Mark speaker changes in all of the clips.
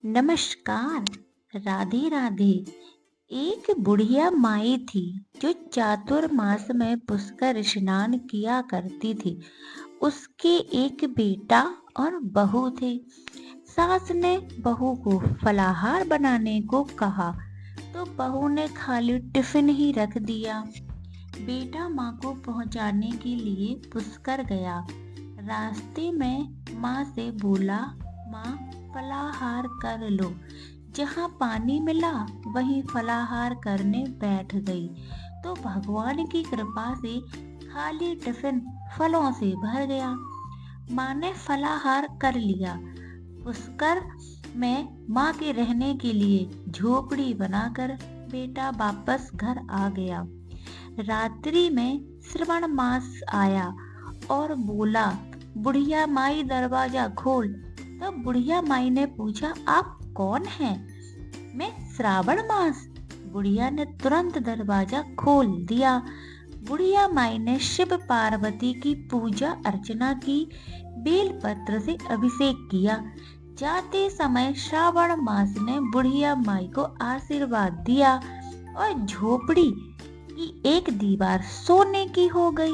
Speaker 1: नमस्कार। राधे राधे। एक बुढ़िया माई थी जो चातुर्मास में पुष्कर स्नान किया करती थी। उसके एक बेटा और बहू थे। सास ने बहू को फलाहार बनाने को कहा तो बहू ने खाली टिफिन ही रख दिया। बेटा माँ को पहुँचाने के लिए पुष्कर गया। रास्ते में माँ से बोला, माँ फलाहार कर लो। जहाँ पानी मिला वहीं फलाहार करने बैठ गई तो भगवान की कृपा से खाली टिफिन फलों से भर गया। माँ ने फलाहार कर लिया। पुष्कर में माँ के रहने के लिए झोपड़ी बनाकर बेटा वापस घर आ गया। रात्रि में श्रवण मास आया और बोला, बुढ़िया माई दरवाजा खोल। तब बुढ़िया माई ने पूछा, आप कौन हैं? मैं श्रावण मास। बुढ़िया ने तुरंत दरवाजा खोल दिया। बुढ़िया माई ने शिव पार्वती की पूजा अर्चना की, बेलपत्र से अभिषेक किया। जाते समय श्रावण मास ने बुढ़िया माई को आशीर्वाद दिया और झोपड़ी की एक दीवार सोने की हो गई।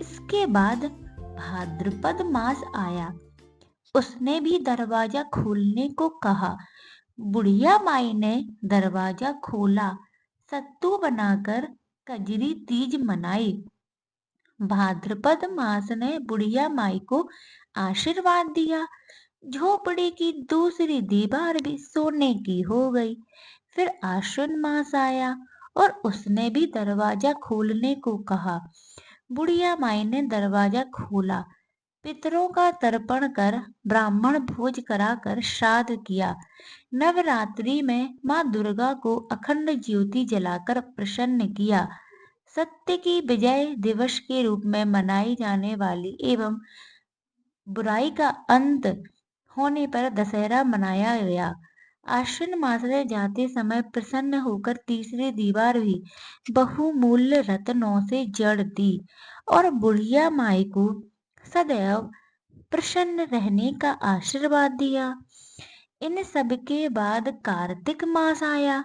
Speaker 1: इसके बाद भाद्रपद मास आया। उसने भी दरवाजा खोलने को कहा। बुढ़िया माई ने दरवाजा खोला। सत्तू बनाकर कजरी तीज मनाई। भाद्रपद मास ने बुढ़िया माई को आशीर्वाद दिया। झोपड़ी की दूसरी दीवार भी सोने की हो गई। फिर आश्विन मास आया और उसने भी दरवाजा खोलने को कहा। बुढ़िया माई ने दरवाजा खोला। पितरों का तर्पण कर ब्राह्मण भोज कराकर श्राद्ध किया। नवरात्रि में माँ दुर्गा को अखंड ज्योति जलाकर प्रसन्न किया। सत्य की विजय दिवस के रूप में मनाई जाने वाली एवं बुराई का अंत होने पर दशहरा मनाया गया। आश्विन मास में जाते समय प्रसन्न होकर तीसरी दीवार भी बहुमूल्य रत्नों से जड़ दी और बुढ़िया माई को सदैव प्रसन्न रहने का आशीर्वाद दिया। इन सब के बाद कार्तिक मास आया।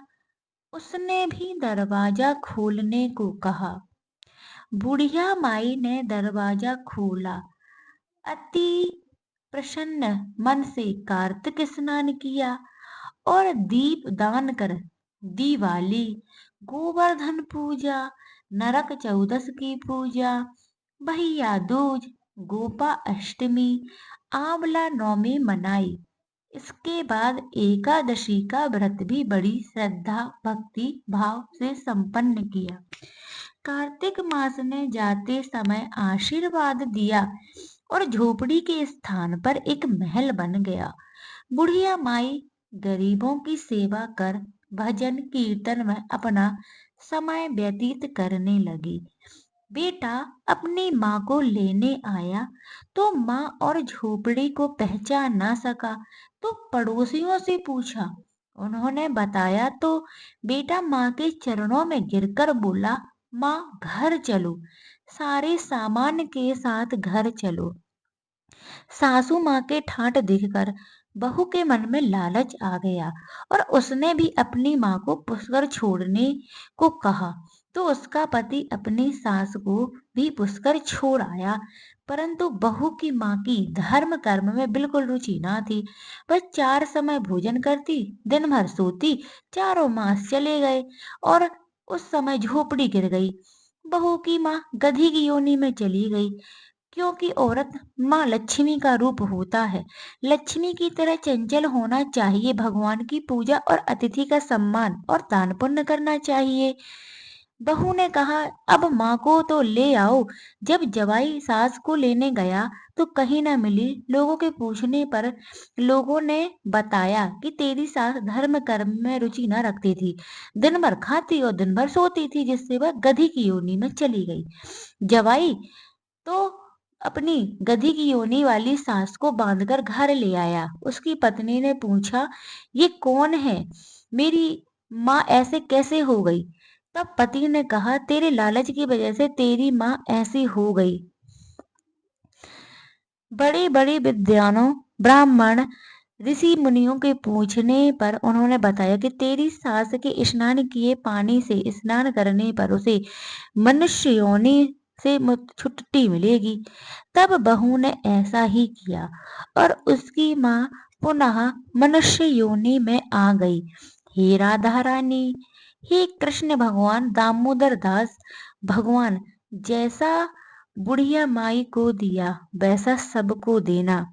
Speaker 1: उसने भी दरवाजा खोलने को कहा। बुढ़िया माई ने दरवाजा खोला। अति प्रसन्न मन से कार्तिक स्नान किया और दीप दान कर दिवाली, गोवर्धन पूजा, नरक चौदस की पूजा, भैया दूज, गोपा अष्टमी, आंवला नवमी मनाई। इसके बाद एकादशी का व्रत भी बड़ी श्रद्धा भक्ति भाव से संपन्न किया। कार्तिक मास ने जाते समय आशीर्वाद दिया और झोपड़ी के स्थान पर एक महल बन गया। बुढ़िया माई गरीबों की सेवा कर भजन कीर्तन में अपना समय व्यतीत करने लगी। बेटा अपनी माँ को लेने आया तो माँ और झोपड़ी को पहचान ना सका तो पड़ोसियों से पूछा। उन्होंने बताया तो बेटा माँ के चरणों में गिरकर बोला, माँ घर चलो, सारे सामान के साथ घर चलो। सासू माँ के ठाट देखकर बहू के मन में लालच आ गया और उसने भी अपनी माँ को पुष्कर छोड़ने को कहा तो उसका पति अपनी सास को भी पुष्कर छोड़ आया। परंतु बहू की माँ की धर्म कर्म में बिल्कुल रुचि ना थी। वह 4 समय भोजन करती, दिन भर सोती। चारों मास चले गए और उस समय झोपड़ी गिर गई। बहू की माँ गधी की योनि में चली गई क्योंकि औरत माँ लक्ष्मी का रूप होता है। लक्ष्मी की तरह चंचल होना चाहिए, भगवान की पूजा और अतिथि का सम्मान और दान पुण्य करना चाहिए। बहू ने कहा, अब माँ को तो ले आओ। जब जवाई सास को लेने गया तो कहीं न मिली। लोगों के पूछने पर लोगों ने बताया कि तेरी सास धर्म कर्म में रुचि न रखती थी, दिन भर खाती और दिन भर सोती थी, जिससे वह गधी की योनि में चली गई। जवाई तो अपनी गधी की योनि वाली सास को बांधकर घर ले आया। उसकी पत्नी ने पूछा, ये कौन है? मेरी माँ ऐसे कैसे हो गई? तब पति ने कहा, तेरे लालच की वजह से तेरी माँ ऐसी हो गई। बड़े बड़े विद्वानों, ब्राह्मण, ऋषि मुनियों के पूछने पर उन्होंने बताया कि तेरी सास के स्नान किए पानी से स्नान करने पर उसे मनुष्य योनि से छुट्टी मिलेगी। तब बहू ने ऐसा ही किया और उसकी माँ पुनः मनुष्य योनि में आ गई। हे राधा रानी, हे कृष्ण भगवान दामोदर दास भगवान, जैसा बुढ़िया माई को दिया वैसा सबको देना।